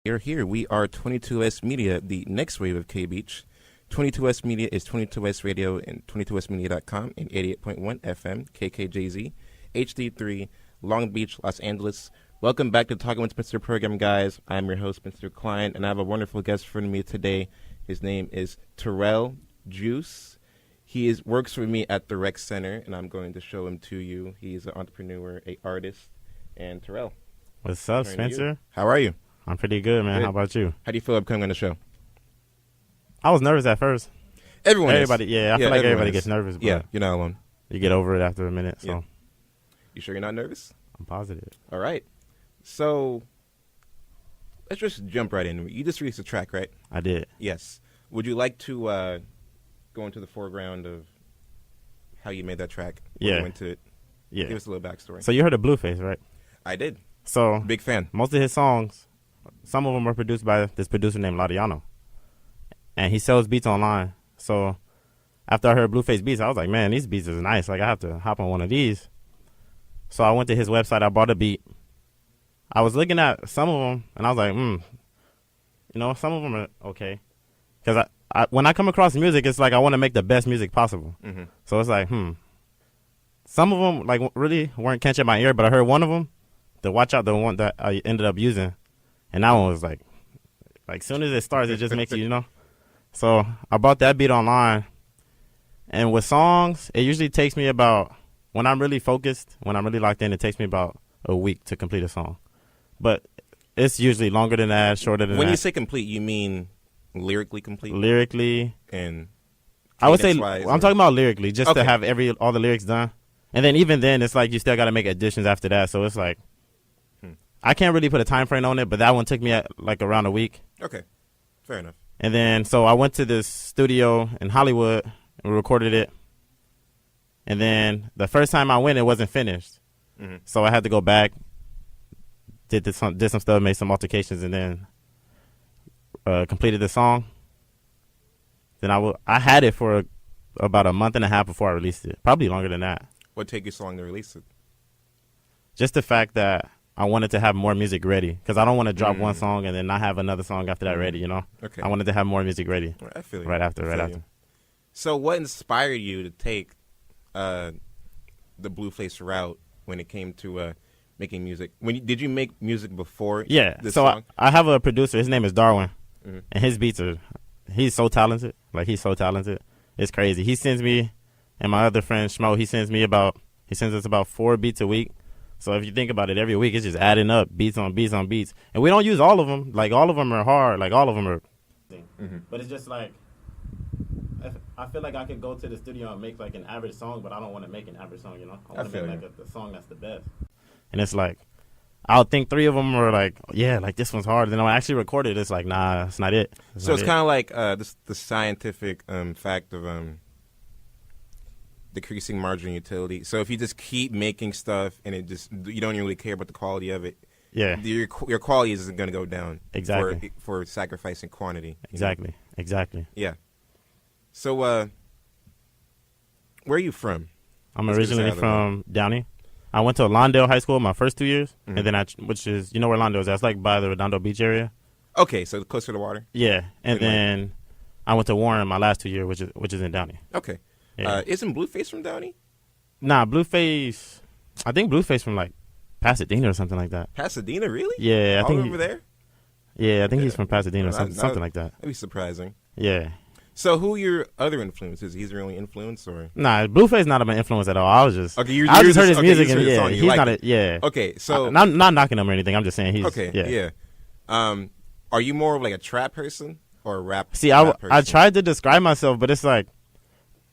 You're here. We are 22S Media, the next wave of K-Beach. 22S Media is 22S Radio and 22smedia.com and 88.1 FM, KKJZ, HD3, Long Beach, Los Angeles. Welcome back to Talking with Mr. Program, guys. I'm your host, Mr. Klein, and I have a wonderful guest for me today. His name is Terrell Juice. He works for me at the Rec Center, and I'm going to show him to you. He's an entrepreneur, an artist, and Terrell. What's up, Spencer? How are you? I'm pretty good, man. Good. How about you? How do you feel about coming on the show? I was nervous at first. Everybody, yeah, I feel like everybody gets nervous. But yeah, you're not alone. You get over it after a minute, so. Yeah. You sure you're not nervous? I'm positive. All right. So, let's just jump right in. You just released a track, right? I did. Yes. Would you like to go into the foreground of how you made that track? Yeah. You went to it? Yeah. Give us a little backstory. So you heard of Blueface, right? I did. So Big fan. most of his songs, some of them were produced by this producer named Ladiano. And he sells beats online. So after I heard Blueface beats, I was like, man, these beats is nice. Like, I have to hop on one of these. So I went to his website. I bought a beat. I was looking at some of them, and I was like, some of them are okay. Because when I come across music, it's like I want to make the best music possible. Mm-hmm. So it's like, Some of them, like, really weren't catching my ear, but I heard one of them, the Watch Out, the one that I ended up using. And that one was like, soon as it starts, it just makes you, So I bought that beat online. And with songs, it usually takes me about, when I'm really focused, when I'm really locked in, it takes me about a week to complete a song. But it's usually longer than that, shorter than that. When you say complete, you mean lyrically complete? Lyrically. And I would say, I'm talking about lyrically, just to have all the lyrics done. And then even then, it's like you still got to make additions after that. So it's like, I can't really put a time frame on it, but that one took me around a week. Okay, fair enough. And then, so I went to this studio in Hollywood and recorded it. And then the first time I went, it wasn't finished. Mm-hmm. So I had to go back, did some stuff, made some altercations, and then completed the song. Then I had it for about a month and a half before I released it. Probably longer than that. What took you so long to release it? Just the fact that I wanted to have more music ready, because I don't want to drop one song and then not have another song after that ready, Okay. I wanted to have more music ready. I feel you. Right after. So what inspired you to take the Blueface route when it came to making music? Did you make music before this song? I have a producer. His name is Darwin, and his beats he's so talented. Like, he's so talented. It's crazy. He sends me, and my other friend, Schmo, he sends us about 4 beats a week. So if you think about it, every week it's just adding up, beats on beats on beats. And we don't use all of them. Like, all of them are hard. Like, all of them are. Mm-hmm. But it's just like, I feel like I could go to the studio and make like an average song, but I don't want to make an average song, I want to make a song that's the best. And it's like, I'll think 3 of them are like, yeah, like this one's hard. Then when I actually record it, it's like, nah, that's not it. So it's kind of like the scientific fact of decreasing marginal utility. So if you just keep making stuff and you don't really care about the quality of it, your quality isn't going to go down. Exactly. For sacrificing quantity. Exactly. Yeah. So where are you from? I'm originally from Downey. I went to Lawndale High School my first 2 years, and then which is, you know where Lawndale is? That's like by the Redondo Beach area. Okay, so close to the water. Yeah, and then I went to Warren my last 2 years, which is in Downey. Okay. Yeah. Isn't Blueface from Downey? Nah, Blueface. I think Blueface from like Pasadena or something like that. Pasadena, really? Yeah, I think over there. Yeah, I think he's from Pasadena or something like that. That'd be surprising. Yeah. So who are your other influences? He's really influenced, or? Nah, Blueface not an influence at all. I was just heard his music, and he's not it. Yeah. Okay, so not knocking him or anything. I'm just saying he's okay. Yeah. Are you more of like a trap person or a rap? See, rap I tried to describe myself, but it's like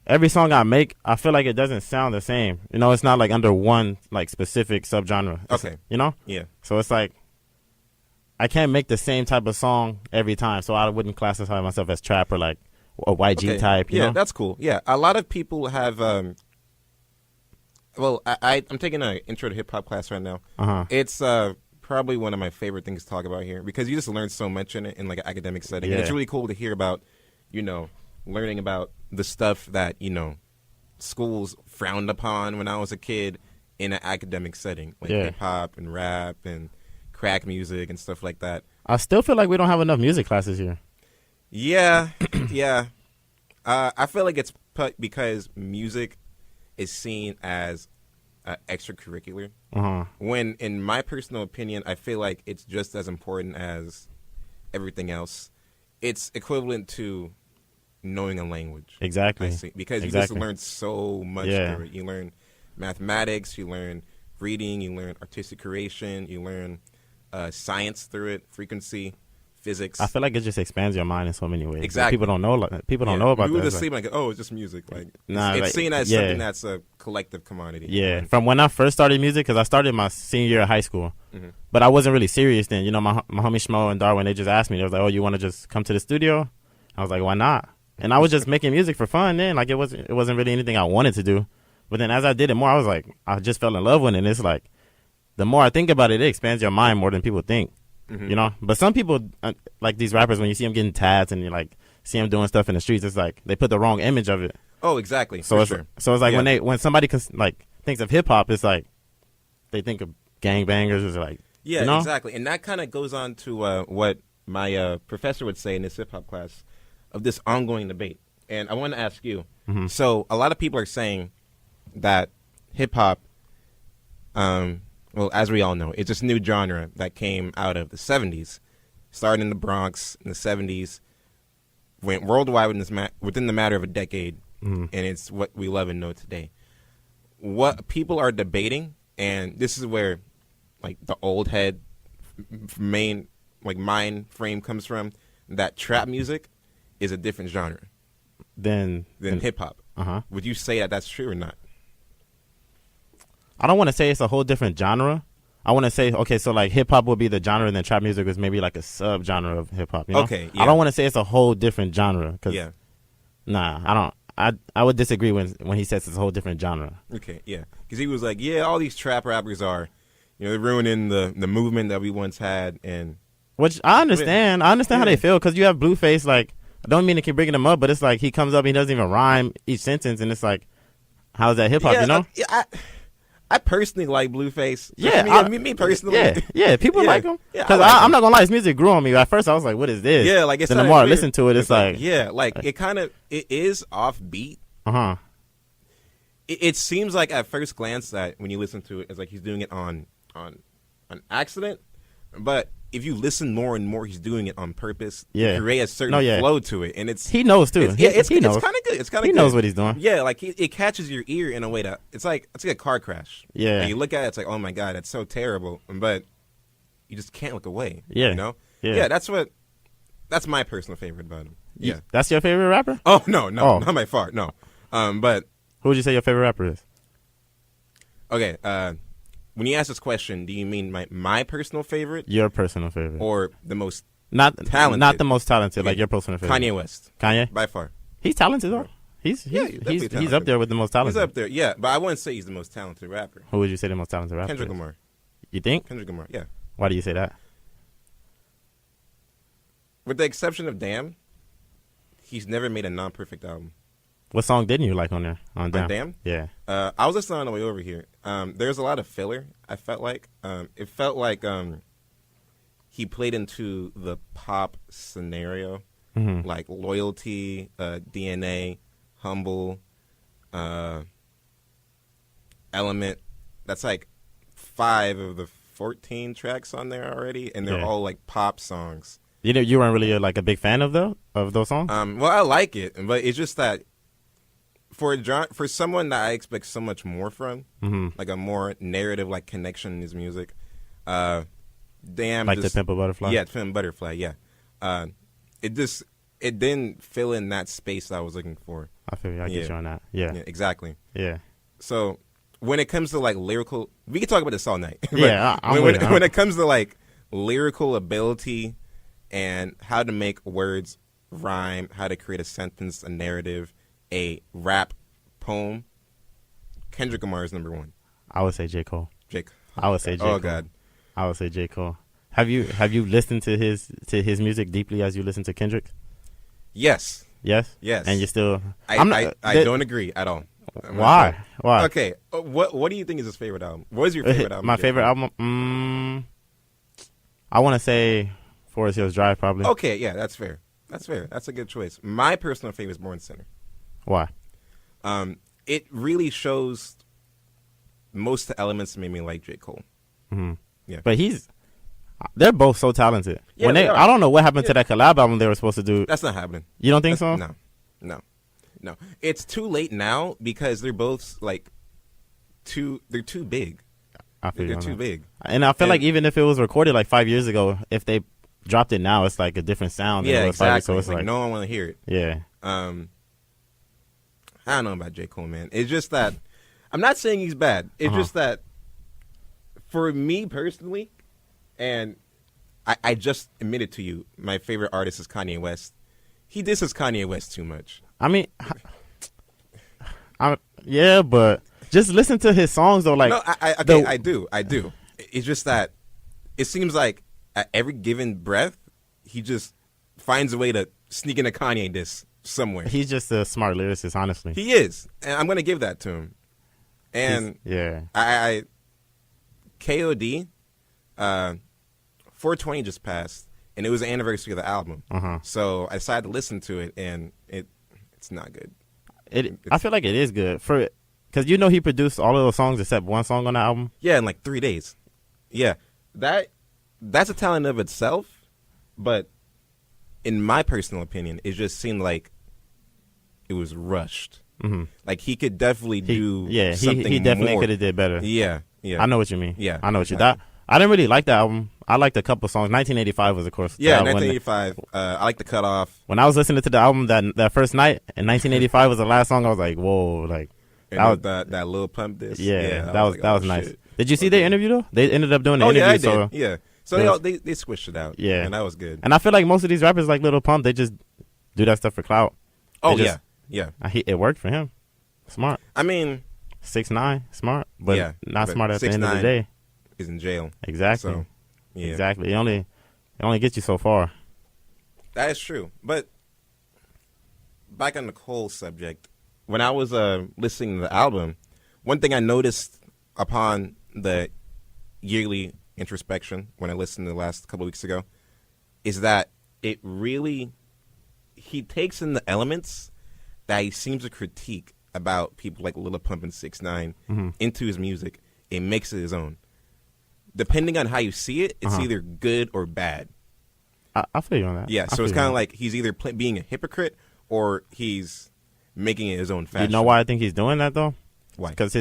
every song I make, I feel like it doesn't sound the same. It's not like under one like specific subgenre. Okay. Yeah. So it's like I can't make the same type of song every time. So I wouldn't classify myself as trap or like a YG type. You know? That's cool. Yeah, a lot of people have. Well, I'm taking an intro to hip hop class right now. It's probably one of my favorite things to talk about here because you just learn so much in it in like an academic setting. Yeah. And it's really cool to hear about, learning about the stuff that schools frowned upon when I was a kid in an academic setting, like hip hop and rap and crack music and stuff like that. I still feel like we don't have enough music classes here. Yeah, yeah. I feel like it's because music is seen as extracurricular. When, in my personal opinion, I feel like it's just as important as everything else. It's equivalent to knowing a language. Exactly. Because you just learn so much through it. You learn mathematics, you learn reading, you learn artistic creation, you learn science through it, frequency, physics. I feel like it just expands your mind in so many ways. Exactly. Like, people don't know. People don't know about that. People just sleep like, oh, it's just music. Like, it's seen as something that's a collective commodity. Yeah. From when I first started music, because I started my senior year of high school, but I wasn't really serious then. You know, my homie Schmo and Darwin, they just asked me. They was like, oh, you want to just come to the studio? I was like, why not? And I was just making music for fun then. Like, it wasn't really anything I wanted to do. But then as I did it more, I was like, I just fell in love with it. And it's like, the more I think about it, it expands your mind more than people think. You know? But some people, like these rappers, when you see them getting tats and you like see them doing stuff in the streets, it's like they put the wrong image of it. Oh, exactly. So it's like when somebody like thinks of hip hop, it's like they think of gangbangers. Or like, yeah, you know? Exactly. And that kind of goes on to what my professor would say in his hip hop class of this ongoing debate. And I want to ask you. So a lot of people are saying that hip hop, well, as we all know, it's this new genre that came out of the 70s, started in the Bronx in the 70s, went worldwide within the matter of a decade, and it's what we love and know today. What people are debating, and this is where like the old head mind frame comes from, that trap music is a different genre than hip hop. Would you say that that's true or not? I don't want to say it's a whole different genre. I want to say, okay, so like hip hop would be the genre, and then trap music was maybe like a sub genre of hip hop. You know? Okay, yeah. I don't want to say it's a whole different genre. Yeah. Nah, I don't. I would disagree when he says it's a whole different genre. Okay, yeah, because he was like, yeah, all these trap rappers are, they're ruining the movement that we once had, and which I understand. I understand how they feel, because you have Blueface. Like, I don't mean to keep bringing him up, but it's like he comes up, he doesn't even rhyme each sentence, and it's like, how's that hip hop? You know? I personally like Blueface. Yeah, me personally. Yeah, people like him. Because I'm not gonna lie, his music grew on me. At first, I was like, "What is this?" Yeah, like it's. Then the more I listen to it, it's like it is offbeat. It seems like at first glance that when you listen to it, it's like he's doing it on accident, but if you listen more and more, he's doing it on purpose to create a certain flow to it, and he knows too. It's he knows. It's kind of good. It's kind of he knows what he's doing. Yeah, like it catches your ear in a way that it's like a car crash. Yeah, and you look at it, it's like, oh my god, that's so terrible, but you just can't look away. Yeah, you know. Yeah, that's my personal favorite about him. Yeah, that's your favorite rapper? Oh no, not by far. No, but who would you say your favorite rapper is? Okay, when you ask this question, do you mean my personal favorite? Your personal favorite. Or the most talented? Not the most talented, okay. Like your personal favorite. Kanye West. Kanye? By far. He's talented, though. He's up there with the most talented. He's up there, yeah. But I wouldn't say he's the most talented rapper. Who would you say the most talented rapper Kendrick is? Lamar. You think? Kendrick Lamar, yeah. Why do you say that? With the exception of Damn, he's never made a non-perfect album. What song didn't you like on there? On Damn? Yeah. I was listening on the way over here. There's a lot of filler, I felt like. It felt like he played into the pop scenario, like Loyalty, DNA, Humble, Element. That's like 5 of the 14 tracks on there already, and they're all like pop songs. You weren't really like a big fan of those songs? Well, I like it, but it's just that for someone that I expect so much more from, like a more narrative like connection in his music, Damn, like the Pimp a Butterfly. Yeah, Pimp a Butterfly. Yeah, it didn't fill in that space that I was looking for. I feel you. I get you on that. Yeah, exactly. Yeah. So when it comes to like lyrical, we can talk about this all night. Yeah, when it comes to like lyrical ability and how to make words rhyme, how to create a sentence, a narrative, a rap poem, Kendrick Lamar is number 1. I would say J. Cole. I would say J. Cole. Oh God. I would say J. Cole. Have you listened to his music deeply as you listen to Kendrick? Yes. Yes. Yes. And you still? I don't agree at all. Why? Why? Okay. What do you think is his favorite album? What is your favorite album? My favorite album. I want to say Forest Hills Drive, probably. Okay, yeah, that's fair. That's fair. That's a good choice. My personal favorite is Born Sinner. Why? It really shows most of the elements that made me like J. Cole. Mm-hmm. Yeah. But they're both so talented. Yeah, they are. I don't know what happened to that collab album they were supposed to do. That's not happening. You don't think so? No. It's too late now because they're both like they're too big. I feel They're you on too that. big. And I feel like even if it was recorded like 5 years ago, if they dropped it now, it's like a different sound. than Yeah, it was 5 years, exactly. so it's like like, no one want to hear it. yeah. I don't know about J. Cole, man. It's just that I'm not saying he's bad. It's just that for me personally, and I just admitted to you, my favorite artist is Kanye West. He disses Kanye West too much. I mean, yeah, but just listen to his songs though. Like, No, I do. It's just that it seems like at every given breath, he just finds a way to sneak in a Kanye diss somewhere. he's just a smart lyricist, honestly. He is, and I'm gonna give that to him. And yeah, I KOD, 420 just passed, and it was the anniversary of the album. So I decided to listen to it, and it's not good. I feel like it is good because he produced all of those songs except one song on the album. Yeah, in like 3 days. Yeah, that's a talent of itself, but in my personal opinion, it just seemed like it was rushed. Mm-hmm. Like he could definitely do something he definitely more. could have did better. Yeah. I know what you mean. Yeah, I know what you exactly. I didn't really like that album. I liked a couple songs. 1985 was, of course. Yeah, the album 1985. I like the cutoff. when I was listening to the album that first night, and 1985 was the last song, I was like, whoa, like And that Lil Pump disc. yeah, that was oh, nice. shit. Did you see their interview though? They ended up doing the Oh interview. yeah, I so did. Yeah. So they squished it out. Yeah. and that was good. and I feel like most of these rappers like Lil Pump, they just do that stuff for clout. Oh They just- yeah. It worked for him. Smart. I mean, 6'9", smart, but Yeah, not but smart at the end of the 6'9" day. is in jail. Exactly. So yeah, Exactly. It only gets you so far. that is true. But back on the Cole subject, when I was listening to the album, one thing I noticed upon the yearly introspection when I listened to the last couple weeks ago is that it really he takes in the elements that he seems to critique about people like Lil Pump and 6ix9ine into his music and makes it his own. Depending on how you see it, it's either good or bad. I feel you on that. Yeah, I so it's feel kind you of on like he's either being a hypocrite or he's making it his own that. fashion. You know why I think he's doing that though? Why? Because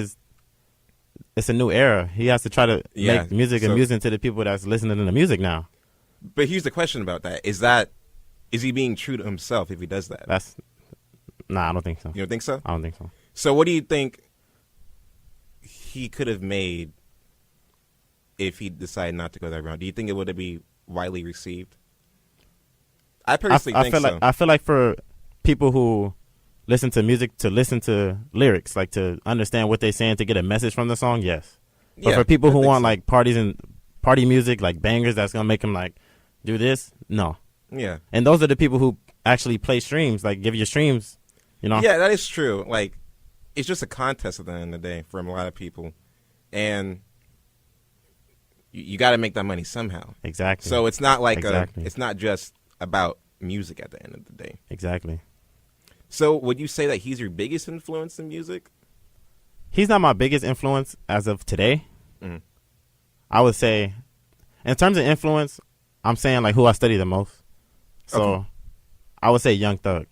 it's a new era. He has to try to Yeah, make music so- amusing to the people that's listening to the music now. But here's the question about that: is he being true to himself if he does that? I don't think so. You don't think so? I don't think so. So what do you think he could have made if he decided not to go that route? Do you think it would be widely received? I personally think so. I feel like for people who listen to music to listen to lyrics, like to understand what they're saying to get a message from the song, yes. But Yeah, for people I who think want so. like party music, like bangers, that's gonna make them like do this, no. Yeah. And those are the people who actually play streams, like give you streams, Yeah, that is true. Like, it's just a contest at the end of the day for a lot of people. And you got to make that money somehow. Exactly. So it's not like Exactly. it's not just about music at the end of the day. Exactly. So would you say that he's your biggest influence in music? He's not my biggest influence as of today. Mhm. I would say, in terms of influence, I'm saying like who I study the most. So Okay. I would say Young Thug.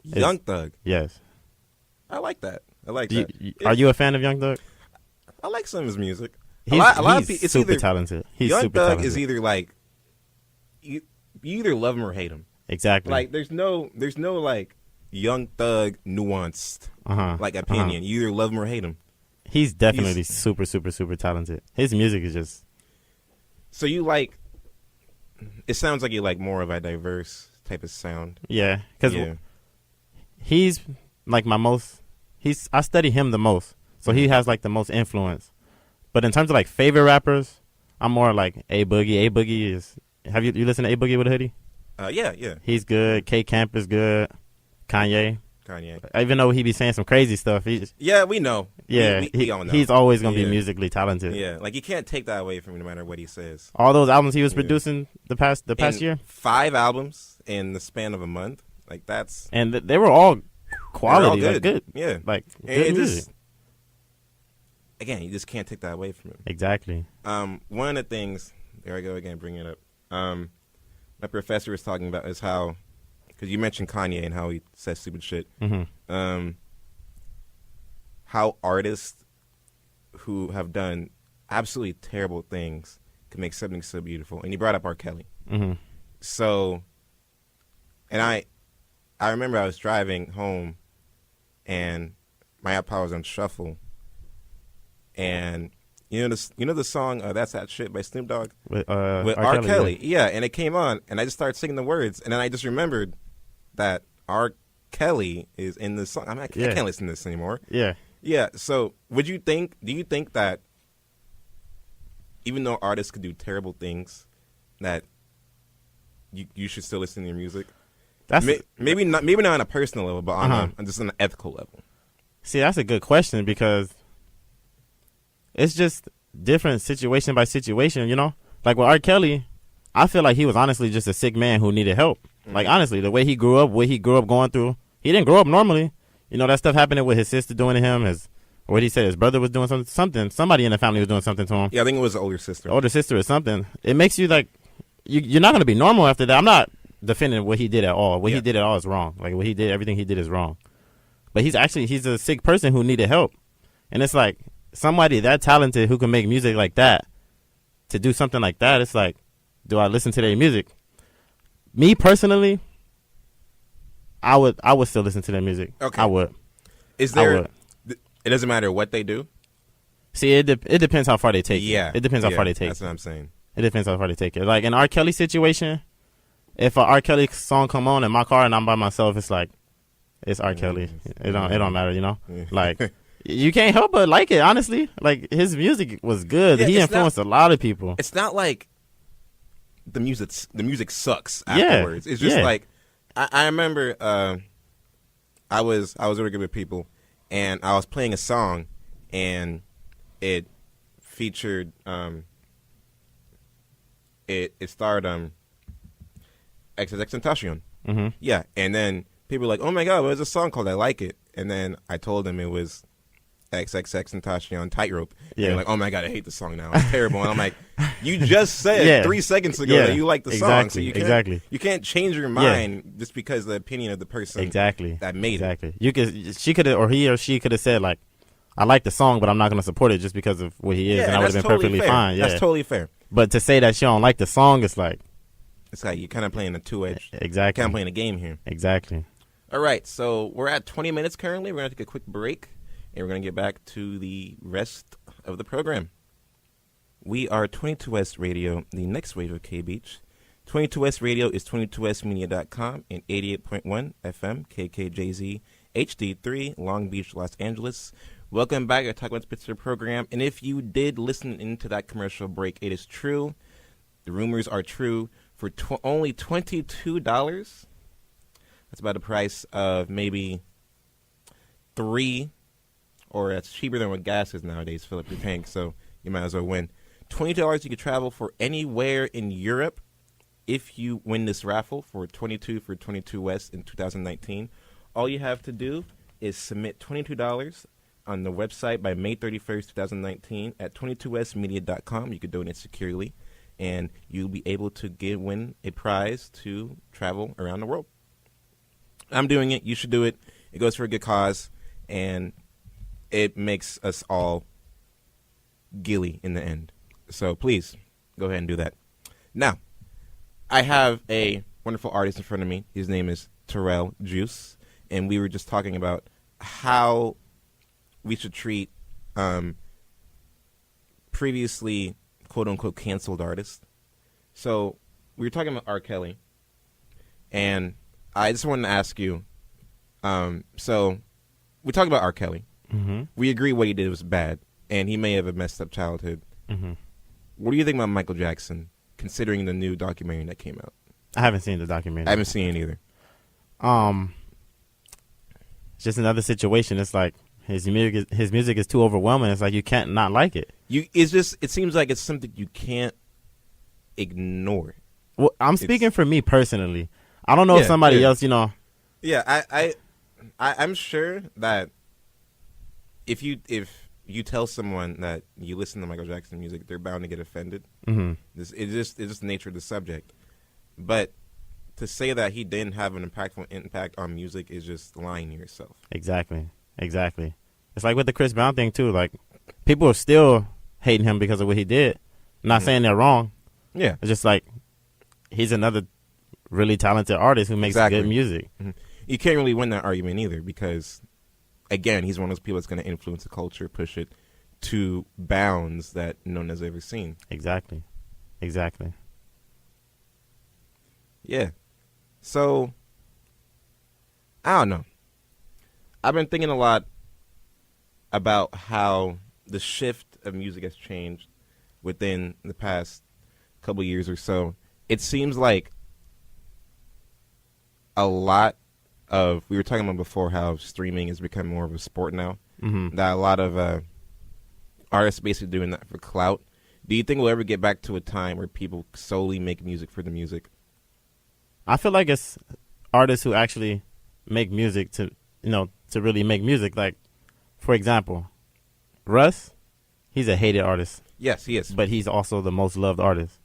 Young Thug. Yes. I like that. I like You- that. you- Are you a fan of Young Thug? I like some of his music. He's, a lot of he's people. It's super either talented. He's Young super Thug talented. is either like you either love him or hate him. Exactly. Like there's no like Young Thug nuanced like opinion. You either love him or hate him. He's definitely super, super, super talented. His music is just So you like? It sounds like you like more of a diverse type of sound. yeah. Because Yeah. he's like my most. I study him the most, so he has like the most influence. But in terms of like favorite rappers, I'm more like A Boogie. A Boogie is. Have you listened to A Boogie with a hoodie? Yeah. He's good. K Camp is good. Kanye. Kanye. Even though he be saying some crazy stuff, Yeah, we know. Yeah, we all know. he's always gonna be Yeah. musically talented. Yeah, like you can't take that away from him no matter what he says. All those albums he was Yeah. producing the past And year, 5 albums in the span of a month. Like that's and they were all quality, they're all like good, Yeah, like And good it music. just again, you just can't take that away from him. Exactly. One of the things, there I go again, bringing it up. My professor was talking about is how, because you mentioned Kanye and how he says stupid shit. Mm-hmm. How artists who have done absolutely terrible things can make something so beautiful. And he brought up R. Kelly. Mm-hmm. So, and I remember I was driving home, and my iPod was on shuffle, and you know the song "That's That Shit" by Snoop Dogg With R. Kelly. Yeah, and it came on, and I just started singing the words, and then I just remembered that R. Kelly is in this song. I mean, I can't listen to this anymore. Yeah. Yeah. So, do you think that even though artists could do terrible things, that you should still listen to your music? That's maybe not on a personal level, but on just on an ethical level. See, that's a good question because it's just different situation by situation, you know? Like with R. Kelly, I feel like he was honestly just a sick man who needed help. Mm-hmm. Like, honestly, the way he grew up, what he grew up going through, he didn't grow up normally. You know, that stuff happening with his sister doing to him, what he said, his brother was doing something. Somebody in the family was doing something to him. Yeah, I think it was the older sister. Older sister or something. It makes you like, you're not going to be normal after that. I'm not defending what he did at all. What he did at all is wrong. Like, what he did, everything he did is wrong. But he's a sick person who needed help. And it's like, somebody that talented who can make music like that, to do something like that, it's like, do I listen to their music? Me personally, I would still listen to their music. Okay. I would. Is there? It doesn't matter what they do. See, it depends how far they take it. Yeah. It depends how far they take it. That's what I'm saying. It depends how far they take it. Like in R. Kelly situation, if a R. Kelly song come on in my car and I'm by myself, it's like, it's R. Kelly. It don't matter, you know? Like, you can't help but like it, honestly. Like, his music was good. Yeah, he influenced a lot of people. It's not like the music sucks afterwards. It's just like, I remember I was really good with people, and I was playing a song, and it featured it starred XXXTentacion. Mm-hmm. Yeah, and then people were like, "Oh my God, what is this song called? I like it." And then I told them it was XXXTentacion Tightrope. Yeah, and they're like, "Oh my God, I hate the song now. It's terrible." And I'm like, "You just said 3 seconds ago that you like the song, so you can't change your mind just because the opinion of the person that made it." She could have, or he or she could have said like, "I like the song, but I'm not going to support it just because of what he is," and I would have been perfectly fine. Yeah, that's totally fair. But to say that she don't like the song, it's like you're kind of playing a two-edged. Exactly. Kind of playing a game here. Exactly. All right, so we're at 20 minutes currently. We're going to take a quick break, and we're going to get back to the rest of the program. We are 22S Radio, the next wave of K-Beach. 22S Radio is 22smedia.com and 88.1 FM, KKJZ, HD3, Long Beach, Los Angeles. Welcome back to Talk About Spitzer program. And if you did listen into that commercial break, it is true. The rumors are true. For only $22, that's about the price of maybe 3, or that's cheaper than what gas is nowadays, fill up your tank, so you might as well win. $20, you could travel for anywhere in Europe if you win this raffle for 22 for 22 West in 2019. All you have to do is submit $22 on the website by May 31st, 2019 at 22smedia.com. You could donate securely, and you'll be able to win a prize to travel around the world. I'm doing it. You should do it. It goes for a good cause, and it makes us all gilly in the end. So please, go ahead and do that. Now, I have a wonderful artist in front of me. His name is Terrell Juice, and we were just talking about how we should treat previously quote-unquote canceled artists. So we were talking about R. Kelly, and I just wanted to ask you, so we talked about R. Kelly. Mm-hmm. We agree what he did was bad, and he may have a messed up childhood. Mm-hmm. What do you think about Michael Jackson, considering the new documentary that came out? I haven't seen the documentary. I haven't seen it either. It's just another situation. It's like his music is too overwhelming. It's like you can't not like it. It seems like it's something you can't ignore. Well, I'm speaking for me personally. I don't know if somebody else, you know. Yeah, I'm sure that if you tell someone that you listen to Michael Jackson music, they're bound to get offended. Mm-hmm. It's just the nature of the subject. But to say that he didn't have an impactful impact on music is just lying to yourself. Exactly. It's like with the Chris Brown thing too. Like people are still hating him because of what he did. I'm not saying they're wrong. Yeah, it's just like he's another really talented artist who makes good music. Mm-hmm. You can't really win that argument either because, again, he's one of those people that's going to influence the culture, push it to bounds that no one has ever seen. Exactly. Yeah. So, I don't know. I've been thinking a lot about how the shift of music has changed within the past couple years or so. It seems like a lot of, we were talking about before how streaming has become more of a sport now. Mm-hmm. That a lot of artists basically doing that for clout. Do you think we'll ever get back to a time where people solely make music for the music? I feel like it's artists who actually make music to really make music. Like, for example, Russ, he's a hated artist. Yes, he is. But he's also the most loved artist.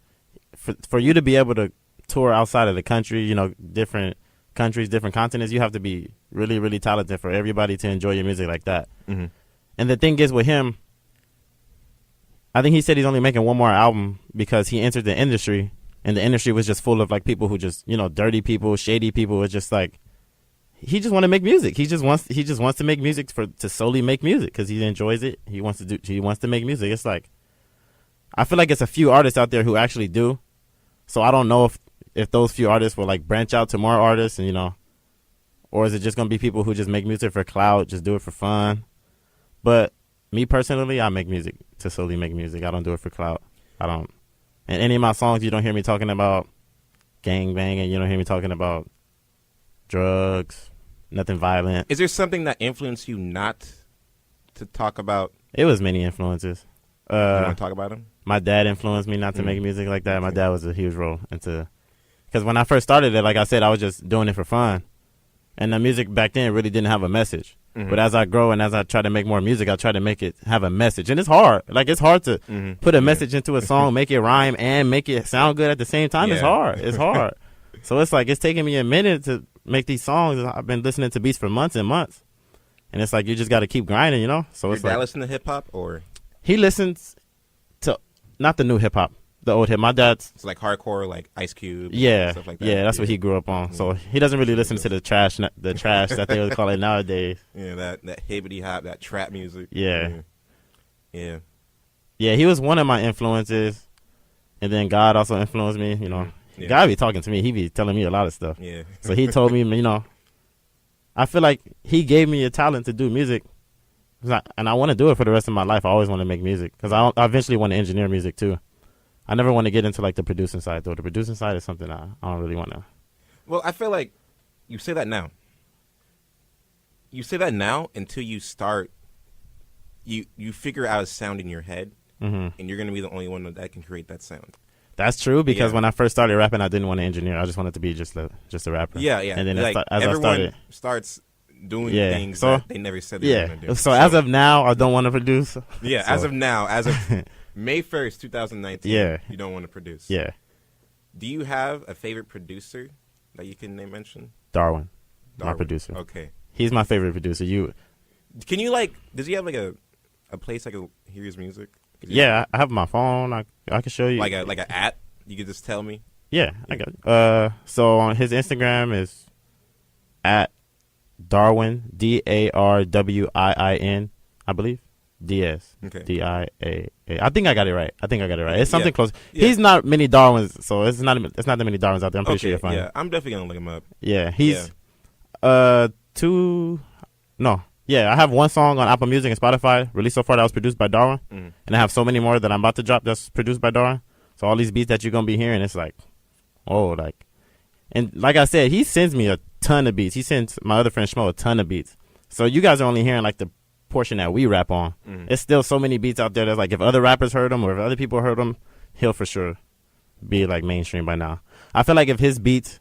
For you to be able to tour outside of the country, different countries, different continents, you have to be really, really talented for everybody to enjoy your music like that. Mm-hmm. And the thing is with him, I think he said he's only making one more album because he entered the industry, and the industry was just full of like people who just, dirty people, shady people. It's just like he just want to make music. He just wants to make music to solely make music because he enjoys it. He wants to make music. It's like I feel like it's a few artists out there who actually do. So I don't know if those few artists will like branch out to more artists and or is it just gonna be people who just make music for clout, just do it for fun? But me personally, I make music to solely make music. I don't do it for clout. I don't. In any of my songs, you don't hear me talking about gang banging. You don't hear me talking about drugs, nothing violent. Is there something that influenced you not to talk about? It was many influences. You want to talk about them? My dad influenced me not to make music like that. My dad was a huge role into, because when I first started it, like I said, I was just doing it for fun, and the music back then really didn't have a message. Mm-hmm. But as I grow and as I try to make more music, I try to make it have a message, and it's hard. Like it's hard to put a message into a song, make it rhyme, and make it sound good at the same time. Yeah. It's hard. So it's like it's taking me a minute to make these songs. I've been listening to beats for months and months, and it's like you just got to keep grinding, So Your it's dad like listen to hip hop or he listens to not the new hip hop, the old hip. My dad's it's like hardcore, like Ice Cube, stuff like that. Yeah, that's what he grew up on. Yeah. So he doesn't really listen to the trash that they would call it nowadays. Yeah, that hibbity hop, that trap music. Yeah. Yeah. He was one of my influences, and then God also influenced me. Yeah. God be talking to me. He be telling me a lot of stuff. Yeah. So he told me, I feel like he gave me a talent to do music. And I want to do it for the rest of my life. I always want to make music because I eventually want to engineer music too. I never want to get into like the producing side though. The producing side is something I don't really want to. Well, I feel like you say that now. You say that now until you start. You figure out a sound in your head, and you're going to be the only one that can create that sound. That's true because when I first started rapping, I didn't want to engineer. I just wanted to be just a rapper. Yeah. And then like, as I started, starts doing things that they never said they were going to do. So as of now, I don't want to produce. Yeah, as of now, as of May 1st, 2019, you don't want to produce. Yeah. Do you have a favorite producer that you can mention? Darwin, my producer. Okay. He's my favorite producer. Can you does he have like a place I can hear his music? Yeah, I have my phone. I can show you. Like an app? You could just tell me? Yeah, I got it. So on his Instagram is at Darwin, Darwin, I believe. DS. Okay. DIA. I think I got it right. It's something close. Yeah. He's not many Darwins, so it's not that many Darwins out there. I'm pretty sure you'll find him. I'm definitely gonna look him up. Yeah, he's I have one song on Apple Music and Spotify released so far that was produced by Darwin, and I have so many more that I'm about to drop that's produced by Darwin. So all these beats that you're gonna be hearing, it's like, and like I said, he sends me a ton of beats. He sends my other friend Schmo a ton of beats. So you guys are only hearing like the portion that we rap on. It's still so many beats out there that's like if other rappers heard him or if other people heard him, he'll for sure be like mainstream by now. I feel like if his beats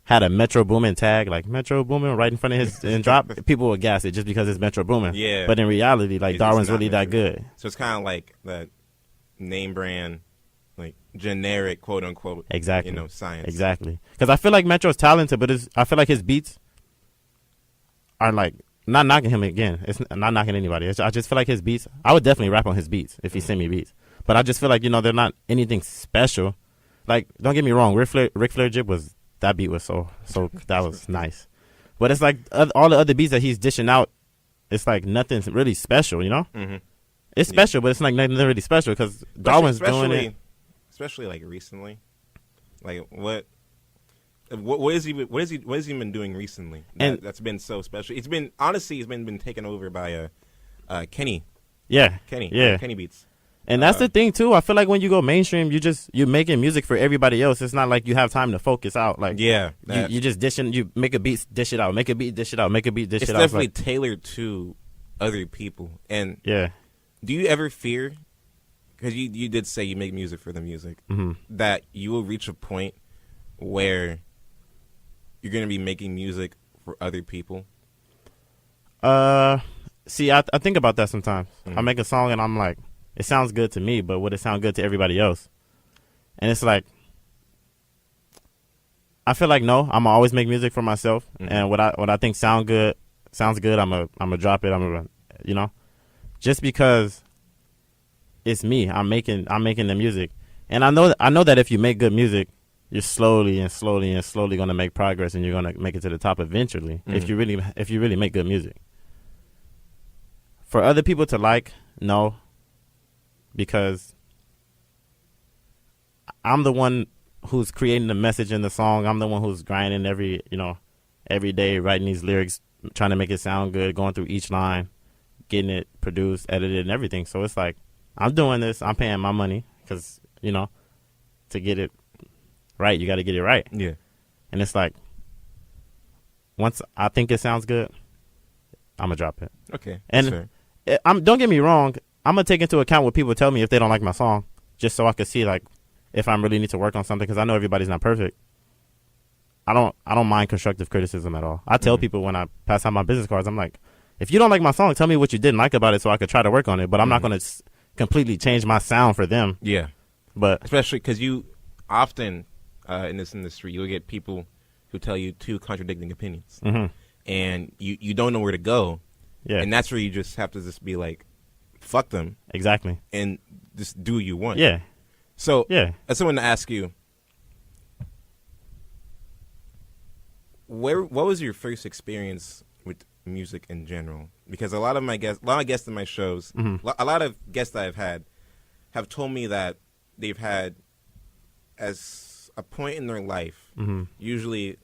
had a Metro Boomin tag, like Metro Boomin right in front of his and drop, people would gas it just because it's Metro Boomin. Yeah. But in reality, like It's Darwin's not really that Metro. good. So it's kind of like that name brand, like generic, quote unquote. Exactly. Science. Exactly. Because I feel like Metro's talented, but I feel like his beats are like, not knocking him again. It's not knocking anybody. I just feel like his beats, I would definitely rap on his beats if he sent me beats. But I just feel like, they're not anything special. Like, don't get me wrong, Ric Flair Jib that beat was so that was nice. But it's like all the other beats that he's dishing out, it's like nothing really special, Mm-hmm. It's special, but it's like nothing really special because Darwin's doing it. Especially like recently. Like what is he been doing recently that's been so special? It's been been taken over by Kenny. Yeah. Kenny Beats. And that's the thing too. I feel like when you go mainstream, you're making music for everybody else. It's not like you have time to focus out. Like you just dishing. You make a beat, dish it out. Make a beat, dish it out. Make a beat, dish it out. It's definitely tailored to other people. And yeah, do you ever fear? Because you did say you make music for the music, that you will reach a point where you're going to be making music for other people? See, I think about that sometimes. I make a song and I'm like, it sounds good to me, but would it sound good to everybody else? And it's like, I feel like no, I'm always make music for myself, and what I think sounds good. I'm a drop it. Just because it's me. I'm making the music, and I know that if you make good music, you're slowly going to make progress, and you're going to make it to the top eventually. If you really make good music. For other people to like, no, because I'm the one who's creating the message in the song. I'm the one who's grinding every day, writing these lyrics, trying to make it sound good, going through each line, getting it produced, edited, and everything. So it's like, I'm doing this. I'm paying my money because, to get it right, you got to get it right. Yeah. And it's like, once I think it sounds good, I'm going to drop it. Okay. And fair. Don't get me wrong. I'm going to take into account what people tell me if they don't like my song, just so I can see, like, if I really need to work on something, because I know everybody's not perfect. I don't mind constructive criticism at all. I tell people when I pass out my business cards, I'm like, if you don't like my song, tell me what you didn't like about it so I could try to work on it. But I'm not going to completely change my sound for them. Yeah. But especially because you often in this industry, you'll get people who tell you two contradicting opinions. And you don't know where to go. Yeah. And that's where you just have to just be like, fuck them. Exactly. And just do what you want. Yeah. So yeah. I just want to ask you, what was your first experience with music in general? Because a lot of guests in my shows, a lot of guests that I've had have told me that they've had as a point in their life, usually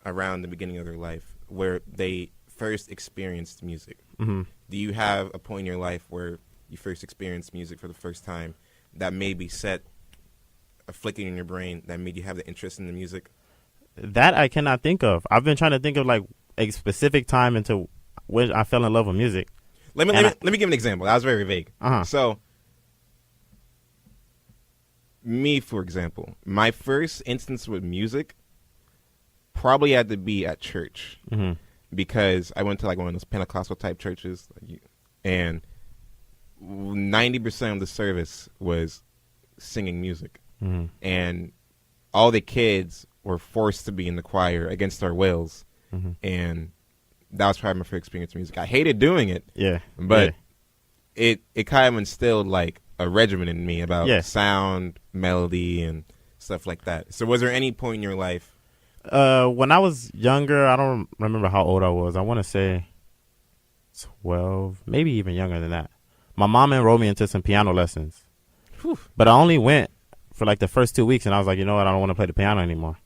around the beginning of their life, where they first experienced music. Do you have a point in your life where you first experienced music for the first time that maybe set a flicking in your brain that made you have the interest in the music? That I cannot think of. I've been trying to think of like a specific time into when I fell in love with music. Let me give an example. That was very vague. So, me, for example, my first instance with music probably had to be at church, because I went to like one of those Pentecostal type churches, and 90% of the service was singing music, and all the kids were forced to be in the choir against our wills, and that was probably my first experience with music. I hated doing it, but it kind of instilled like a regimen in me about sound, melody, and stuff like that. So was there any point in your life? When I was younger, I don't remember how old I was. I want to say 12, maybe even younger than that. My mom enrolled me into some piano lessons. But I only went for like the first 2 weeks, and I was like, you know what, I don't want to play the piano anymore.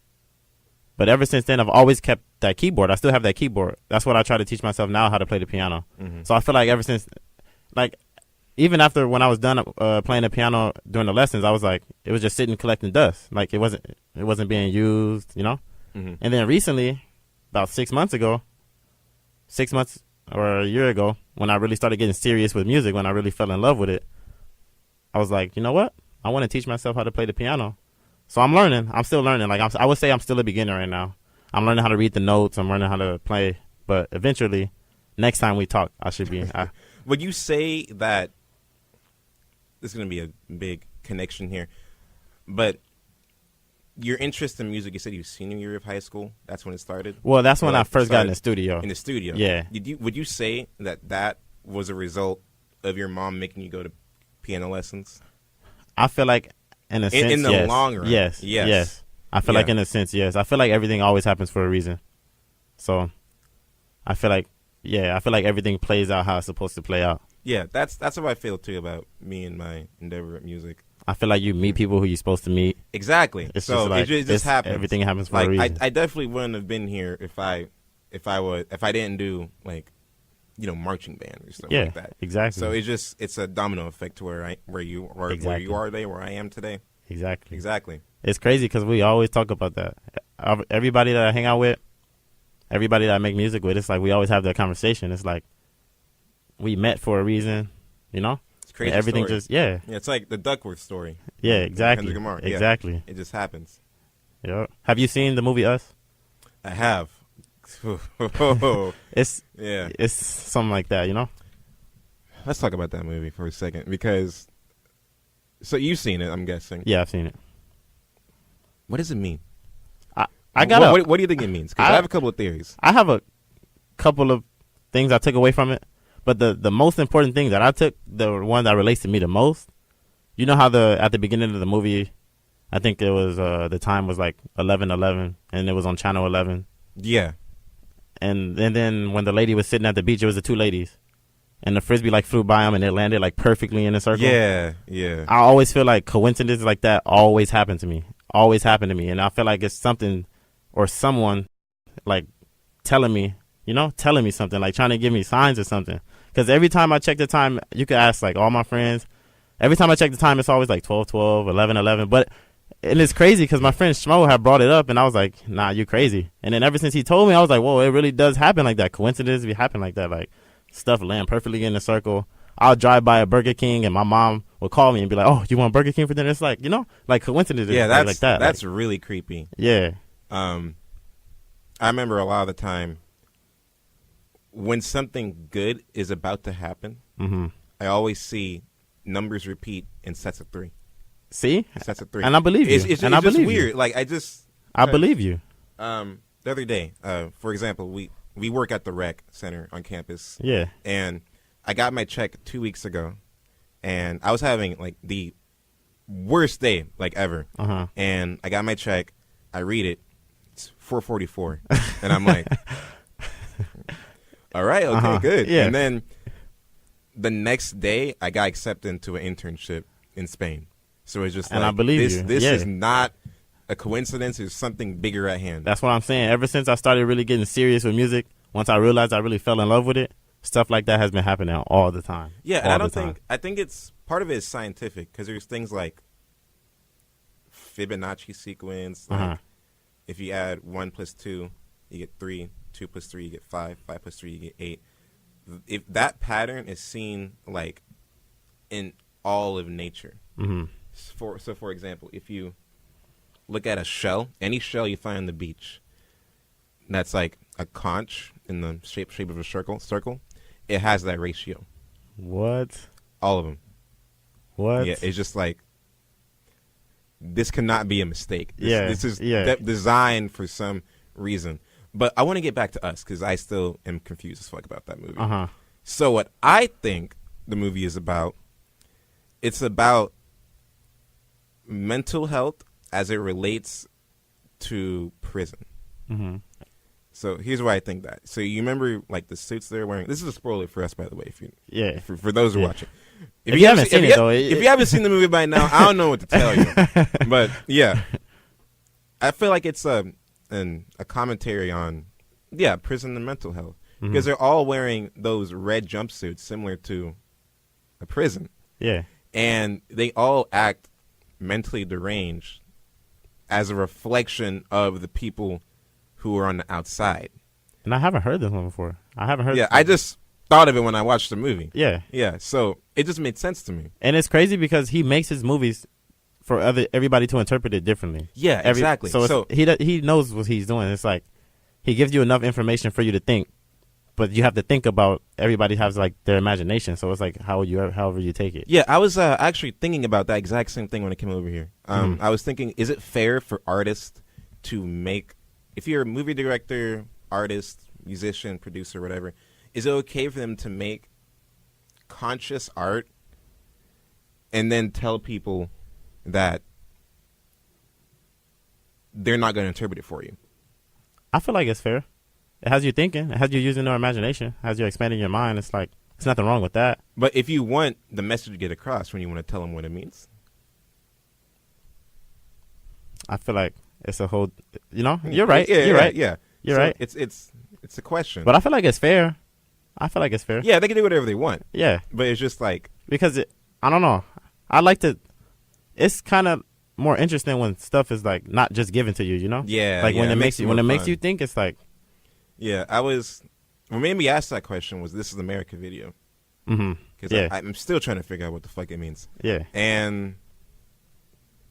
But ever since then, I've always kept that keyboard. I still have that keyboard. That's what I try to teach myself now, how to play the piano. So I feel like ever since, like, even after when I was done playing the piano during the lessons, I was like, it was just sitting collecting dust. Like, it wasn't being used, And then recently, about 6 months ago, 6 months or a year ago, when I really started getting serious with music, when I really fell in love with it, I was like, you know what? I want to teach myself how to play the piano. So I'm learning. I'm still learning. Like I would say I'm still a beginner right now. I'm learning how to read the notes. I'm learning how to play. But eventually, next time we talk, I should be. Would you say that this is going to be a big connection here, but your interest in music, you said you senior year of high school, that's when it started? Well, that's when I first got in the studio. In the studio? Yeah. Would you say that was a result of your mom making you go to piano lessons? I feel like, in a sense, in the yes. long run. Yes. I feel like, in a sense, yes. I feel like everything always happens for a reason. So, I feel like everything plays out how it's supposed to play out. Yeah, that's how I feel too about me and my endeavor at music. I feel like you meet people who you're supposed to meet. Exactly. It's so just like, it just happens. Everything happens for like, a reason. I definitely wouldn't have been here if I didn't do like, marching band or something like that. Exactly. So it's a domino effect to where you are today, where I am today. Exactly. It's crazy because we always talk about that. Everybody that I hang out with, everybody that I make music with, it's like we always have that conversation. It's like we met for a reason, It's crazy. Everything story. just yeah. It's like the Duckworth story. Yeah, exactly. Kendrick Lamar. Exactly. Yeah, it just happens. Yeah. Have you seen the movie Us? I have. It's yeah. something like that, Let's talk about that movie for a second because. So you've seen it, I'm guessing. Yeah, I've seen it. What does it mean? What do you think it means? Because I have a couple of theories. I have a couple of things I took away from it, but the most important thing that I took, the one that relates to me the most, you know how at the beginning of the movie, I think it was the time was like 11:11, and it was on channel 11. Yeah. And then when the lady was sitting at the beach, it was the two ladies, and the frisbee like flew by them and it landed like perfectly in a circle. Yeah. I always feel like coincidences like that always happen to me. And I feel like it's something or someone like telling me something, like trying to give me signs or something. Because every time I check the time, you could ask like all my friends. Every time I check the time, it's always like 12:12, 11:11. And it's crazy because my friend Schmo had brought it up, and I was like, "Nah, you crazy." And then ever since he told me, I was like, "Whoa, it really does happen like that. Coincidences happen like that. Like stuff land perfectly in a circle." I'll drive by a Burger King, and my mom will call me and be like, "Oh, you want Burger King for dinner?" It's like like coincidences. Yeah, like that. That's really creepy. Yeah. I remember a lot of the time when something good is about to happen, I always see numbers repeat in sets of 3. See? Sets of 3. And I believe you. It's I just believe weird. you. Like, I believe you. The other day, for example, we work at the rec center on campus. Yeah. And I got my check 2 weeks ago, and I was having, like, the worst day, like, ever. And I got my check. I read it. It's $4.44. And I'm like, all right, okay, good. Yeah. And then the next day, I got accepted into an internship in Spain. So it's just and like, I believe this you. is not a coincidence. There's something bigger at hand. That's what I'm saying. Ever since I started really getting serious with music, once I realized I really fell in love with it, stuff like that has been happening all the time. Yeah, and I think it's part of it is scientific because there's things like Fibonacci sequence. Like if you add 1 + 2, you get 3. 2 + 3, you get 5. 5 + 3, you get 8. If that pattern is seen like in all of nature. For example, if you look at a shell, any shell you find on the beach, that's like a conch in the shape of a circle, it has that ratio. What? All of them. What? Yeah, it's just like, this cannot be a mistake. This is designed for some reason. But I want to get back to Us because I still am confused as fuck about that movie. So what I think the movie is about, it's about mental health as it relates to prison. So here's why I think that. So you remember like the suits they're wearing? This is a spoiler for us, by the way. For those who are watching. If you haven't seen it, though. If you haven't seen the movie by now, I don't know what to tell you. But yeah, I feel like it's a commentary on prison and mental health because they're all wearing those red jumpsuits similar to a prison. Yeah, and they all act mentally deranged as a reflection of the people who are on the outside. And I haven't heard this one before. I haven't heard. Yeah, I just thought of it when I watched the movie. Yeah, Yeah, so it just made sense to me. and it's crazy because he makes his movies for everybody to interpret it differently. Yeah, exactly. So he knows what he's doing. It's like he gives you enough information for you to think, but you have to think about everybody has like their imagination. So it's like however you take it. Yeah, I was actually thinking about that exact same thing when I came over here. I was thinking, is it fair for artists to make, if you're a movie director, artist, musician, producer, whatever, is it okay for them to make conscious art and then tell people that they're not going to interpret it for you? I feel like it's fair. It has you thinking. It has you using your imagination. It has you expanding your mind. It's like there's nothing wrong with that. But if you want the message to get across, when you want to tell them what it means, I feel like it's a whole. You're right. You're right. Yeah, You're so right. It's a question. But I feel like it's fair. I feel like it's fair. Yeah, they can do whatever they want. Yeah. But it's just like, Because I don't know. I like to. It's kind of more interesting when stuff is like not just given to you. yeah, Like when yeah, it makes you more makes fun. you think. It's like. Yeah, what made me ask that question was This Is America video. Mm-hmm. Because Yeah. I'm still trying to figure out what the fuck it means. Yeah. And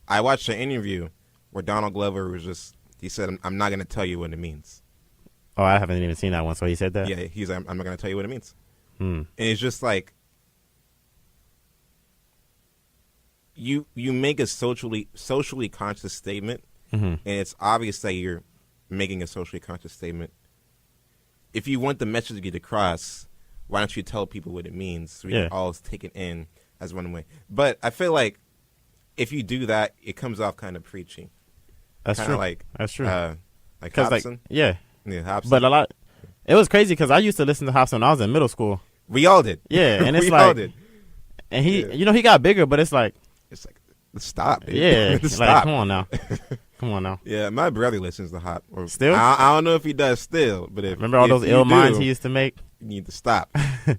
I watched an interview where Donald Glover he said, I'm not going to tell you what it means. Oh, I haven't even seen that one. So he said that. Yeah, he's like, I'm not going to tell you what it means. Hmm. And it's just like, you make a socially conscious statement, Mm-hmm. and it's obvious that you're making a socially conscious statement. If you want the message to get across, why don't you tell people what it means so we Yeah. can all take it in as one way? But I feel like if you do that, it comes off kind of preachy. That's Kind of true. like That's true. like Because Hobson. yeah, Yeah, Hobson. but a lot. It was crazy because I used to listen to Hobson when I was in middle school. We all did. Yeah, and it's we all like, did. and he, Yeah. he got bigger, but it's like, It's like, stop, dude. yeah, Stop. like come on now, come on now. Yeah, my brother listens to Hop. Or, Still? I don't know if he does still, but Remember all those you ill do, minds he used to make? You need to stop.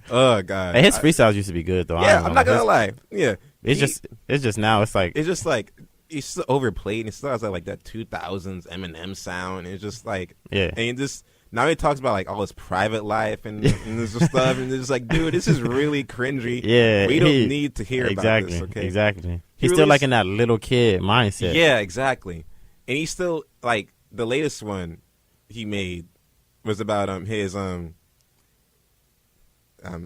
Oh God. Hey, his freestyles used to be good though. Yeah, I'm not gonna lie. Yeah, It's just now. It's like it's just like it's so overplayed. And it still has like that 2000s Eminem sound. And it's just like yeah, and it just now he talks about like all his private life and this stuff, and it's just like, dude, this is really cringy. yeah. we don't need to hear exactly, about this. Okay, exactly. He He's still like released- in that little kid mindset. Yeah, exactly. And he's still like the latest one he made was about his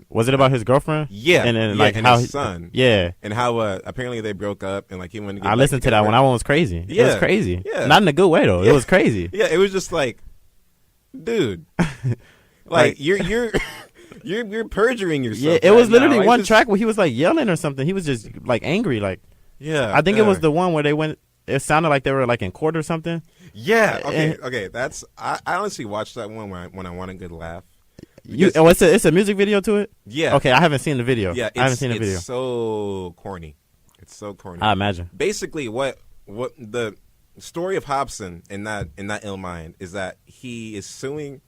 Was it about his girlfriend? yeah, and then yeah, like and how his son, Yeah, and how apparently they broke up and like he wanted to get I back listened to that together. one. That one was crazy. It was Yeah, crazy. yeah. Not in a good way though. Yeah. It was crazy. Yeah, it was just like, dude, Like- you're you're perjuring yourself. Yeah, it was right literally now. Like, one just- track where he was like yelling or something. He was just like angry. Like Yeah, I think it was the one where they went. It sounded like they were like in court or something. yeah. Okay, and- okay. That's I honestly watched that one when I want a good laugh. It's a music video to it. Yeah. Okay, I haven't seen the video. Yeah, I haven't seen the it's video. so corny. It's so corny. I imagine. Basically, what the story of Hobson in that Ill Mind is that he is suing.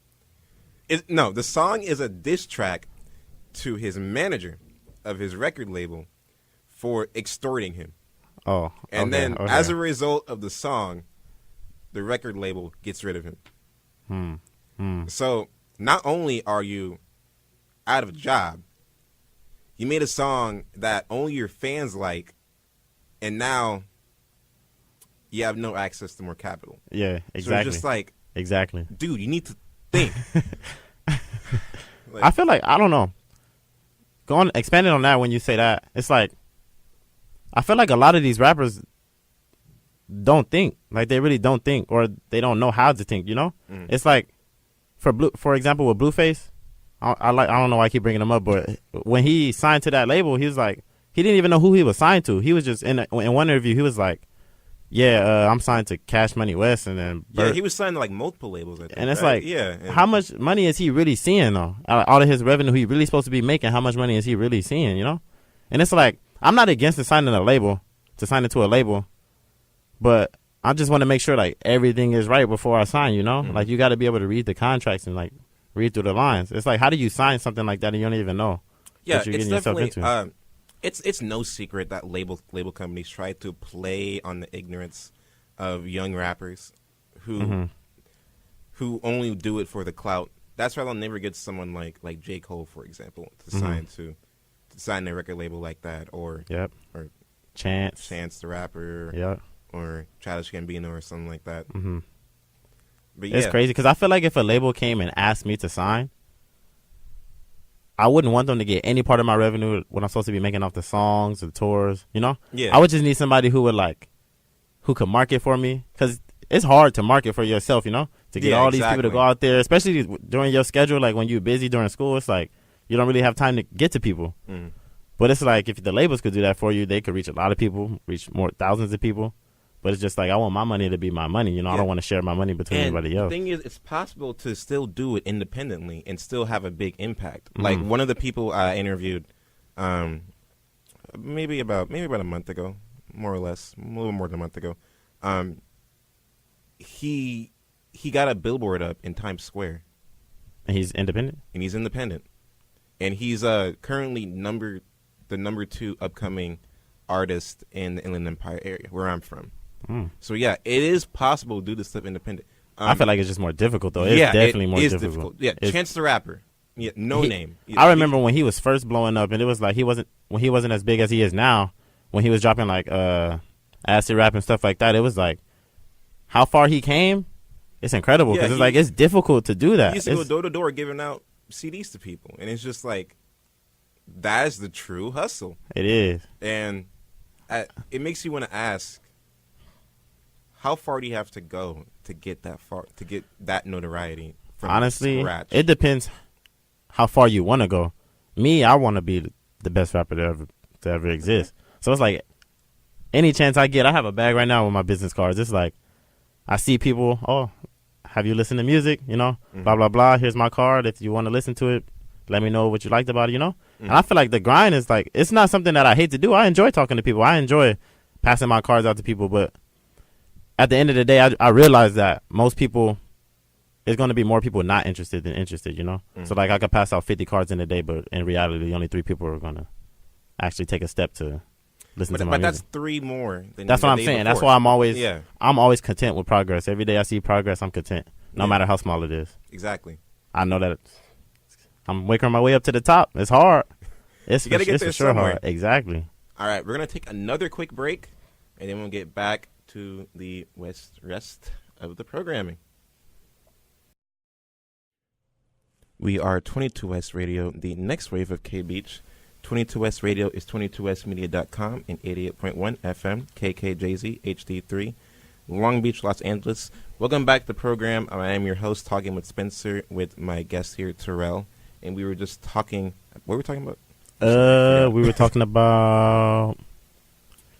The song is a diss track to his manager of his record label for extorting him, Oh, and okay, then okay. as a result of the song, the record label gets rid of him. So not only are you out of a job, you made a song that only your fans like, and now you have no access to more capital. Yeah, So exactly. it's just like, Exactly. dude, you need to think. I feel like I don't know. Expanding on that when you say that, it's like I feel like a lot of these rappers don't think. Like they really don't think, or they don't know how to think. It's like for example, with Blueface, I don't know why I keep bringing him up, but when he signed to that label, he was like he didn't even know who he was signed to. He was just in one interview, he was like, "Yeah, I'm signed to Cash Money West," and then Yeah, he was signed to like multiple labels, I think, and it's right? like, yeah, and how much money is he really seeing though? All of his revenue he really supposed to be making, how much money is he really seeing? And it's like I'm not against the signing a label to sign into a label, but I just want to make sure like everything is right before I sign. Like you got to be able to read the contracts and like read through the lines. It's like how do you sign something like that and you don't even know Yeah, what you're it's getting yourself definitely. into? It's no secret that label companies try to play on the ignorance of young rappers who only do it for the clout. That's why they'll never get someone like J. Cole, for example, to Mm-hmm. sign their record label like that, or or Chance the Rapper, Yep. or Childish Gambino or something like that. Mm-hmm. But yeah, It's crazy because I feel like if a label came and asked me to sign, I wouldn't want them to get any part of my revenue when I'm supposed to be making off the songs, the tours. You know, Yeah. I would just need somebody who could market for me, because it's hard to market for yourself. You know, to get Yeah, all these exactly. people to go out there, especially during your schedule. Like when you're busy during school, it's like you don't really have time to get to people. Mhm. But it's like if the labels could do that for you, they could reach a lot of people, reach more thousands of people. But it's just like I want my money to be my money. You know, I Yeah. don't want to share my money between And anybody the else. thing is, it's possible to still do it independently and still have a big impact. Mm-hmm. Like one of the people I interviewed, maybe about a month ago, more or less, a little more than a month ago. He got a billboard up in Times Square, And he's independent. and he's independent, and he's currently the number 2 upcoming artist in the Inland Empire area where I'm from. So yeah, it is possible to do this stuff independent. I feel like it's just more difficult though. It's yeah, definitely it more is difficult. Yeah, It's- Chance the Rapper. Yeah, no he- name. I remember when he was first blowing up, and it was like he wasn't as big as he is now. When he was dropping like acid rap and stuff like that, it was like how far he came. It's incredible Yeah, because it's like it's difficult to do that. He used to go It's- door to door giving out CDs to people, and it's just like that is the true hustle, It is. and it makes you want to ask, how far do you have to go to get that far, to get that notoriety? From Honestly, scratch? it depends how far you want to go. Me, I want to be the best rapper to ever exist. So it's like any chance I get, I have a bag right now with my business cards. It's like I see people, oh, have you listened to music? You know, blah, blah, blah. Here's my card. If you want to listen to it, let me know what you liked about it, you know? And I feel like the grind is like, it's not something that I hate to do. I enjoy talking to people. I enjoy passing my cards out to people. But at the end of the day, I realize that most people, there's going to be more people not interested than interested, you know? So like I could pass out 50 cards in a day, but in reality, only 3 people are going to actually take a step to listen to my but music. that's 3 more than That's the what I'm day saying. That's before. why Yeah. I'm always content with progress. Every day I see progress, I'm content, no Yeah. matter how small it is. Exactly. I know that I'm working my way up to the top. It's hard. It's You gotta get it's there for sure somewhere. hard. Exactly. All right, we're gonna take another quick break, and then we'll get back to the rest of the programming. We are 22S Radio, the next wave of K Beach. 22S Radio is 22smedia.com and 88.1 FM, KKJZ, HD3, Long Beach, Los Angeles. Welcome back to the program. I am your host, talking with Spencer, with my guest here, Terrell. And we were just talking, what were we talking about? We were talking about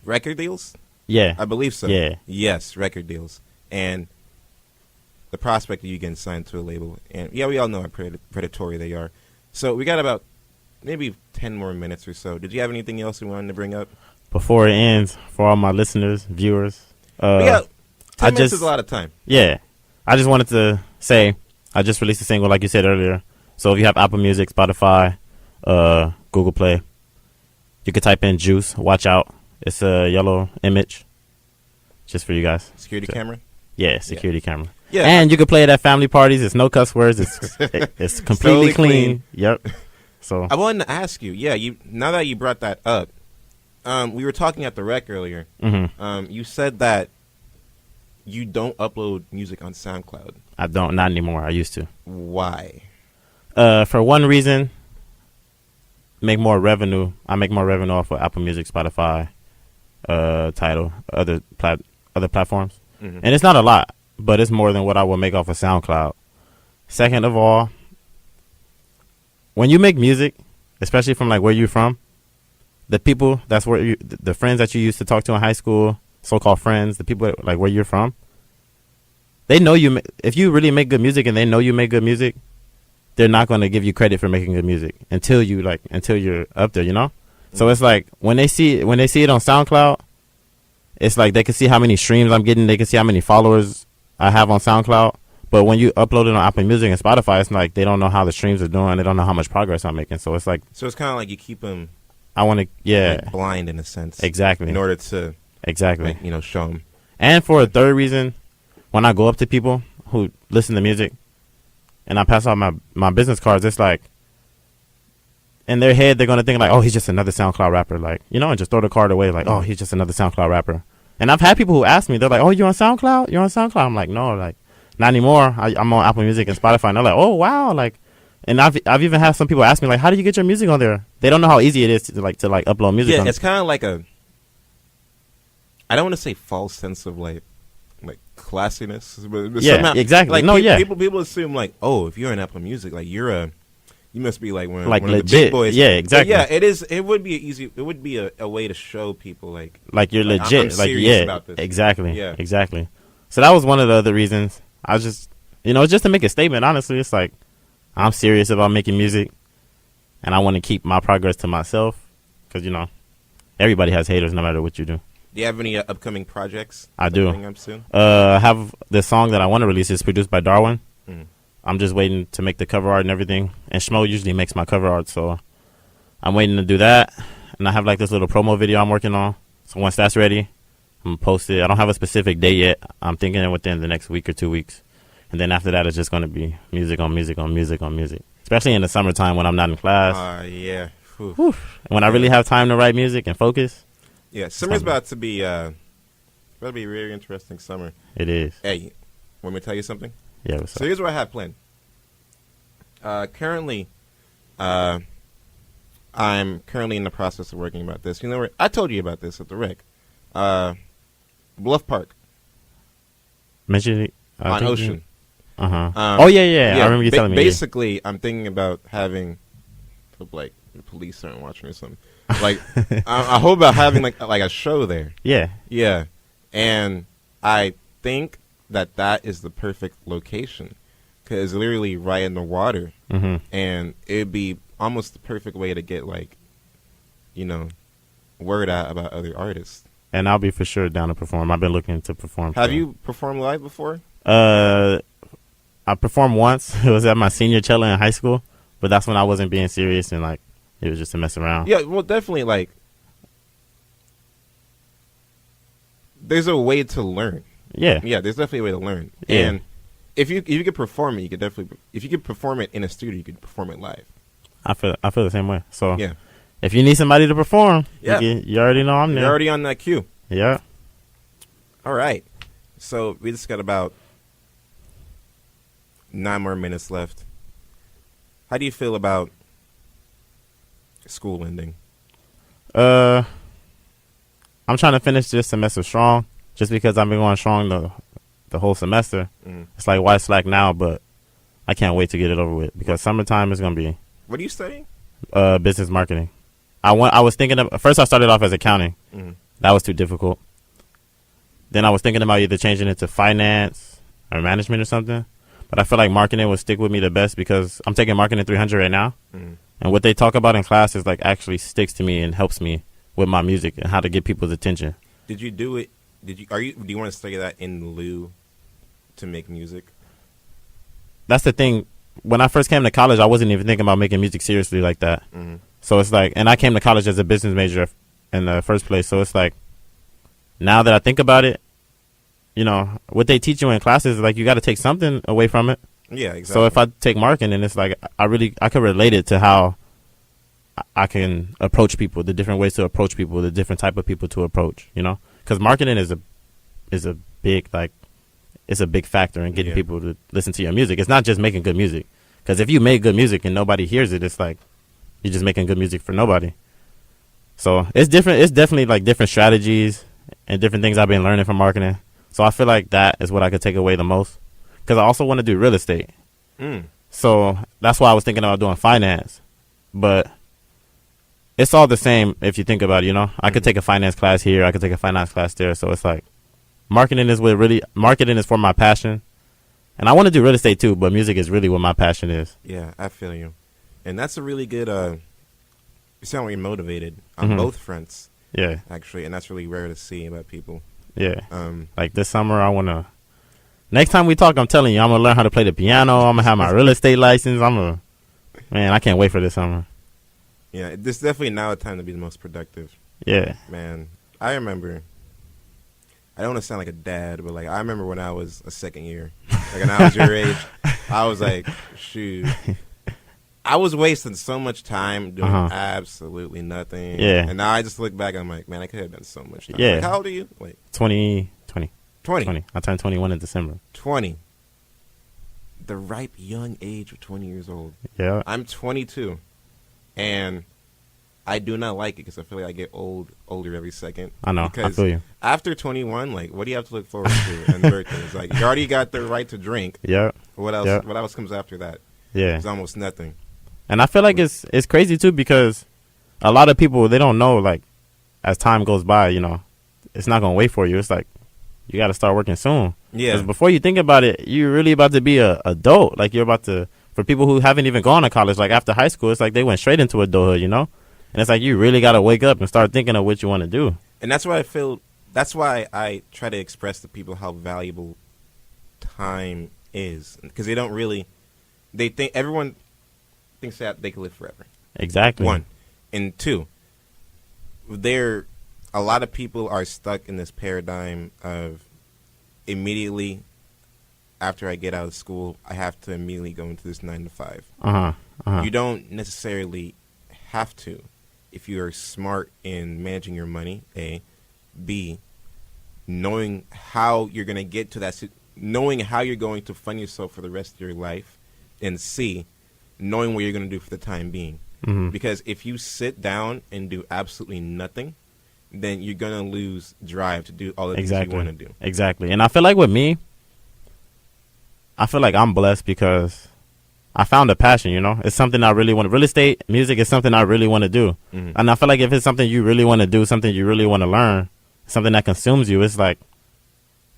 Record deals? yeah. I believe so. Yeah. Yes, record deals. And the prospect of you getting signed to a label. And yeah, we all know how predatory they are. So we got about maybe 10 more minutes or so. Did you have anything else you wanted to bring up? Before it ends, for all my listeners, viewers, We got 10 I minutes just- is a lot of time. yeah, I just wanted to say I just released a single, like you said earlier. So if you have Apple Music, Spotify, Google Play, you could type in Juice. Watch out, it's a yellow image, just for you guys. Security So- camera? Yeah, security camera. Yeah. And you can play it at family parties. It's no cuss words. It's completely Totally clean. clean. Yep. So I wanted to ask you, now that you brought that up, we were talking at the rec earlier. mhm. You said that you don't upload music on SoundCloud. I don't, not anymore. I used to. Why? For one reason, make more revenue. I make more revenue off of Apple Music, Spotify, Tidal, other platforms, Mhm. and it's not a lot, but it's more than what I would make off of SoundCloud. Second of all, when you make music, especially from like where you're from, the people that's where the friends that you used to talk to in high school, so-called friends, the people like where you're from, they know you. If you really make good music and they know you make good music, they're not going to give you credit for making good music until you're up there, you know? So it's like when they see it on SoundCloud, it's like they can see how many streams I'm getting, they can see how many followers I have on SoundCloud. But when you upload it on Apple Music and Spotify, it's like they don't know how the streams are doing, they don't know how much progress I'm making. So it's like So it's kind of like you keep them I want to blind in a sense. exactly. In order to, Exactly. like, show them. And for a third reason, when I go up to people who listen to music, and I pass out my business cards, it's like, in their head, they're going to think like, oh, he's just another SoundCloud rapper. Like, and just throw the card away. Like, oh, he's just another SoundCloud rapper. And I've had people who ask me, they're like, oh, you're on SoundCloud? You're on SoundCloud? I'm like, no, like, not anymore. I'm on Apple Music and Spotify. And they're like, oh, wow. Like, and I've even had some people ask me, like, how do you get your music on there? They don't know how easy it is to upload music. Yeah, it's kind of like I don't want to say false sense of like classiness, but yeah, somehow, exactly. Like, people assume like, oh, if you're on Apple Music, like you must be like one like of legit. the big boys. Yeah, exactly. But yeah, it is. It would be a way to show people like you're like, legit. I'm like serious about this. exactly. Yeah, exactly. So that was one of the other reasons. I was just, just to make a statement. Honestly, it's like I'm serious about making music, and I want to keep my progress to myself because everybody has haters no matter what you do. Do you have any upcoming projects? I do. Coming up soon? I have the song that I want to release is produced by Darwin. Mm. I'm just waiting to make the cover art and everything. And Schmo usually makes my cover art, so I'm waiting to do that. And I have like this little promo video I'm working on. So once that's ready, I'm gonna post it. I don't have a specific date yet. I'm thinking within the next week or 2 weeks. And then after that, it's just gonna be music on music on music on music. Especially in the summertime when I'm not in class. Yeah. And when I really have time to write music and focus. Yeah, summer's about to be a very interesting summer. It is. Hey, want me to tell you something? Yeah, what's up? So here's what I have planned. Currently, I'm currently in the process of working about this. You know, I told you about this at the Rec. Bluff Park. Mention it. On Ocean. Uh-huh. Oh, yeah. I remember you telling me. Basically, I'm thinking about having, like, the police aren't watching or something. Like, I hope about having, like a show there. Yeah. Yeah. And I think that is the perfect location because it's literally right in the water. Mm-hmm. And it'd be almost the perfect way to get, like, word out about other artists. And I'll be for sure down to perform. I've been looking to perform. Have you performed live before? I performed once. It was at my senior cello in high school, but that's when I wasn't being serious and, like, it was just to mess around. Yeah, well, definitely, like, there's a way to learn. Yeah. Yeah, there's definitely a way to learn. Yeah. And if you could perform it, you could definitely, if you could perform it in a studio, you could perform it live. I feel the same way. So yeah, if you need somebody to perform, yeah, you already know I'm there. You're already on that queue. Yeah. All right. So we just got about 9 more minutes left. How do you feel about school ending? I'm trying to finish this semester strong, just because I've been going strong the whole semester. Mm. It's like, why slack now? But I can't wait to get it over with because summertime is gonna be. What are you studying? Business marketing. I was thinking of first. I started off as accounting. Mm. That was too difficult. Then I was thinking about either changing it to finance or management or something. But I feel like marketing would stick with me the best because I'm taking marketing 300 right now. Mm. And what they talk about in class is like actually sticks to me and helps me with my music and how to get people's attention. Did you do it? Do you want to study that in lieu to make music? That's the thing. When I first came to college, I wasn't even thinking about making music seriously like that. Mm-hmm. So it's like, and I came to college as a business major in the first place. So it's like, now that I think about it, what they teach you in classes, like you got to take something away from it. Yeah, exactly. So if I take marketing, it's like I could relate it to how I can approach people, the different ways to approach people, the different type of people to approach. Because marketing is a big it's a big factor in getting people to listen to your music. It's not just making good music. Because if you make good music and nobody hears it, it's like you're just making good music for nobody. So it's different. It's definitely like different strategies and different things I've been learning from marketing. So I feel like that is what I could take away the most. Because I also want to do real estate. Mm. So that's why I was thinking about doing finance. But it's all the same if you think about it, I could take a finance class here. I could take a finance class there. So it's like marketing is for my passion. And I want to do real estate too, but music is really what my passion is. Yeah, I feel you. And that's a really good, you sound really motivated on both fronts. Yeah. Actually, and that's really rare to see about people. Yeah. Like this summer, I want to, next time we talk, I'm telling you, I'm going to learn how to play the piano. I'm going to have my real estate license. Man, I can't wait for this summer. Yeah, this is definitely now a time to be the most productive. Yeah. Man, I remember, I don't want to sound like a dad, but like I remember when I was a second year, like when I was your age, I was like shoot. I was wasting so much time doing absolutely nothing. Yeah. And now I just look back, I'm like, man, I could have done so much time. Yeah. Like, how old are you? Wait. 20. 20. I turned 21 in December. 20. The ripe young age of 20 years old. Yeah. I'm 22. And I do not like it because I feel like I get older every second. I know. Because I feel you. after 21, like, what do you have to look forward to on birthdays? Like, you already got the right to drink. Yeah. What else? Yeah. What else comes after that? Yeah. It's almost nothing. And I feel like it's crazy too because a lot of people, they don't know, like, as time goes by, you know, it's not gonna wait for you. It's like you got to start working soon. Yeah. 'Cause before you think about it, you're really about to be a adult. Like, you're about to, for people who haven't even gone to college, like after high school, it's like they went straight into adulthood, you know. And it's like you really got to wake up and start thinking of what you want to do. And that's why I feel. That's why I try to express to people how valuable time is, because they don't really. They think everyone thinks that they can live forever. Exactly. One, and two. A lot of people are stuck in this paradigm of immediately after I get out of school, I have to immediately go into this 9 to 5. You don't necessarily have to if you are smart in managing your money. A, B, knowing how you're going to get to that, knowing how you're going to fund yourself for the rest of your life, and C, knowing what you're going to do for the time being. Because if you sit down and do absolutely nothing, then you're going to lose drive to do all the things you want to do. Exactly. And I feel like with me, I feel like I'm blessed because I found a passion, you know. It's something I really want to. Real estate, music is something I really want to do. And I feel like if it's something you really want to do, something you really want to learn, something that consumes you, it's like,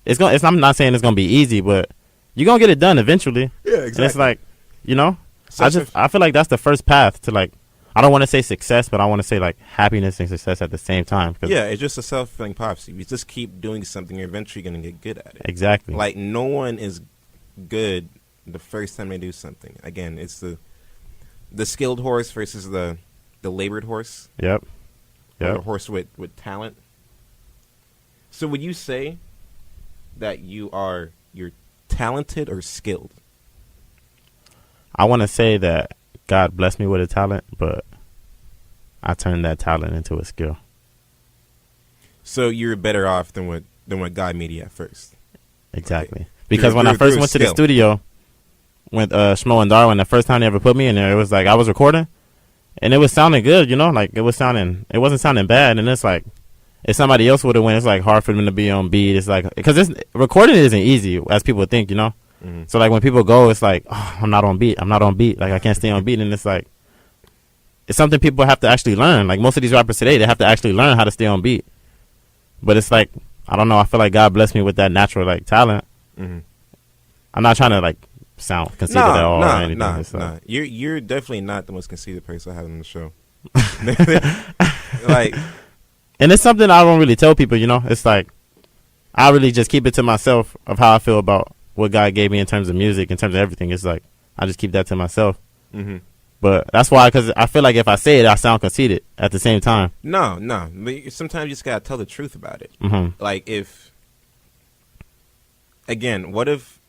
I'm not saying it's going to be easy, but you're going to get it done eventually. Yeah, exactly. And it's like, you know, I feel like that's the first path to, like, I don't want to say success, but I want to say, like, happiness and success at the same time. Yeah, it's just a self-fulfilling prophecy. You just keep doing something, you're eventually going to get good at it. Exactly. Like, no one is good the first time they do something. Again, it's the skilled horse versus the labored horse. Yep. Or the horse with talent. So would you say that you're talented or skilled? I want to say that God blessed me with a talent, but I turned that talent into a skill. So you're better off than what God made you at first. Exactly. Okay. Because when I first went to the studio with Schmo and Darwin, the first time they ever put me in there, it was like I was recording, and it was sounding good, you know, like it wasn't sounding bad, and it's like if somebody else would have went, it's like hard for them to be on beat. It's like because recording isn't easy as people think, you know. So like when people go, it's like, oh, I'm not on beat. Like I can't stay on beat, and it's like it's something people have to actually learn. Like most of these rappers today, they have to actually learn how to stay on beat. But it's like I don't know. I feel like God blessed me with that natural like talent. I'm not trying to like sound conceited at all or anything. No. You're definitely not the most conceited person I have on the show. Like, and it's something I don't really tell people. You know, it's like I really just keep it to myself of how I feel about what God gave me in terms of music, in terms of everything. It's like I just keep that to myself. But that's why, because I feel like if I say it, I sound conceited at the same time. No. Sometimes you just gotta tell the truth about it. Like what if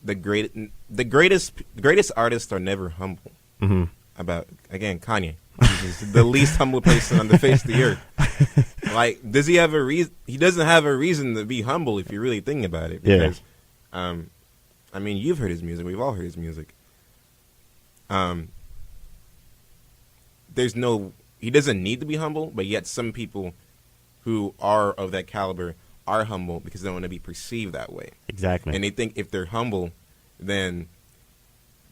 the greatest artists are never humble? About again, Kanye, he's the least humble person on the face of the earth. Like, does he have a reason? He doesn't have a reason to be humble if you really think about it. Because, I mean, you've heard his music. We've all heard his music. He doesn't need to be humble, but yet some people who are of that caliber are humble because they want to be perceived that way. Exactly. And they think if they're humble, then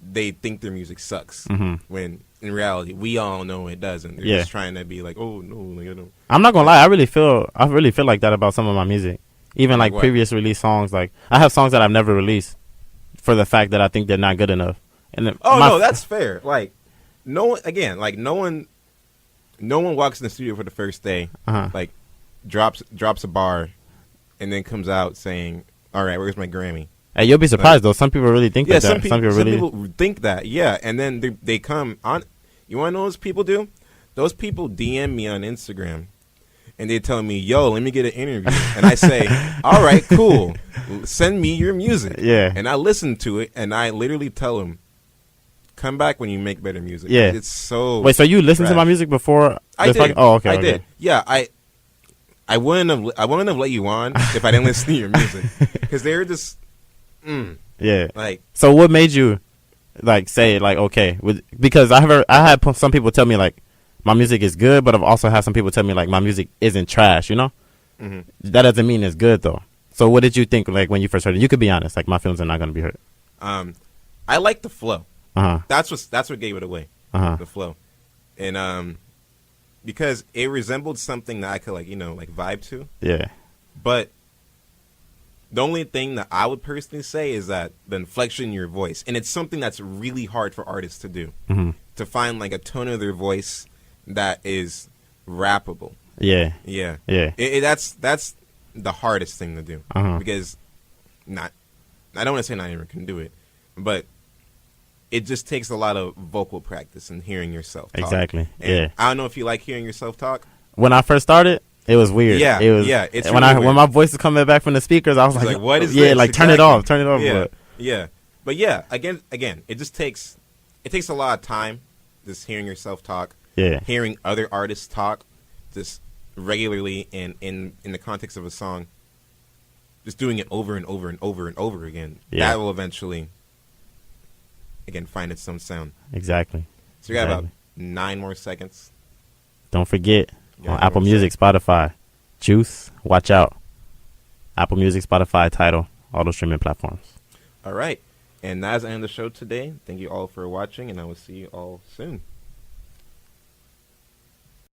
they think their music sucks. When in reality, we all know it doesn't. They're just trying to be like, oh no, like, I don't. I'm not gonna lie. I really feel like that about some of my music. Even like previous release songs. Like I have songs that I've never released for the fact that I think they're not good enough. And no, that's fair. Like no one walks in the studio for the first day, like drops a bar, and then comes out saying, "All right, where's my Grammy?" Hey, you'll be surprised though. Some people really think that. Some people think that. Yeah, and then they come on. You want to know what those people do? Those people DM me on Instagram, and they tell me, "Yo, let me get an interview." And I say, "All right, cool. Send me your music." Yeah. And I listen to it, and I literally tell them, come back when you make better music. Yeah. It's so. Wait, so you listened to trash. my music before? I this did. Oh, okay. I okay. did. Yeah, I wouldn't have let you on if I didn't listen to your music because they were just Yeah. like. So what made you like say like okay? Because I had some people tell me like my music is good, but I've also had some people tell me like my music isn't trash. You know, that doesn't mean it's good though. So what did you think like when you first heard it? You could be honest. Like my feelings are not gonna be hurt. I like the flow. Uh huh. That's what gave it away. The flow, and because it resembled something that I could like vibe to. Yeah. But the only thing that I would personally say is that the inflection in your voice, and it's something that's really hard for artists to do, to find like a tone of their voice that is rappable. Yeah. Yeah. Yeah. That's the hardest thing to do because I don't want to say not everyone can do it, but it just takes a lot of vocal practice and hearing yourself talk. Exactly. And yeah. I don't know if you like hearing yourself talk. When I first started, it was weird. Yeah. It was. Yeah. It's when really weird. when my voice was coming back from the speakers, I was like, what is yeah, this? like turn it off. Turn it off. Yeah. But Yeah. But yeah, again, it just takes a lot of time just hearing yourself talk. Yeah. Hearing other artists talk just regularly and in the context of a song. Just doing it over and over and over and over again. Yeah. That will eventually again find its own sound. Exactly. So we got about 9 more seconds. Don't forget Yeah, on Apple Music, Spotify, Juice, watch out. Apple Music, Spotify, Tidal, all those streaming platforms. All right. And that's the end of the show today. Thank you all for watching, and I will see you all soon.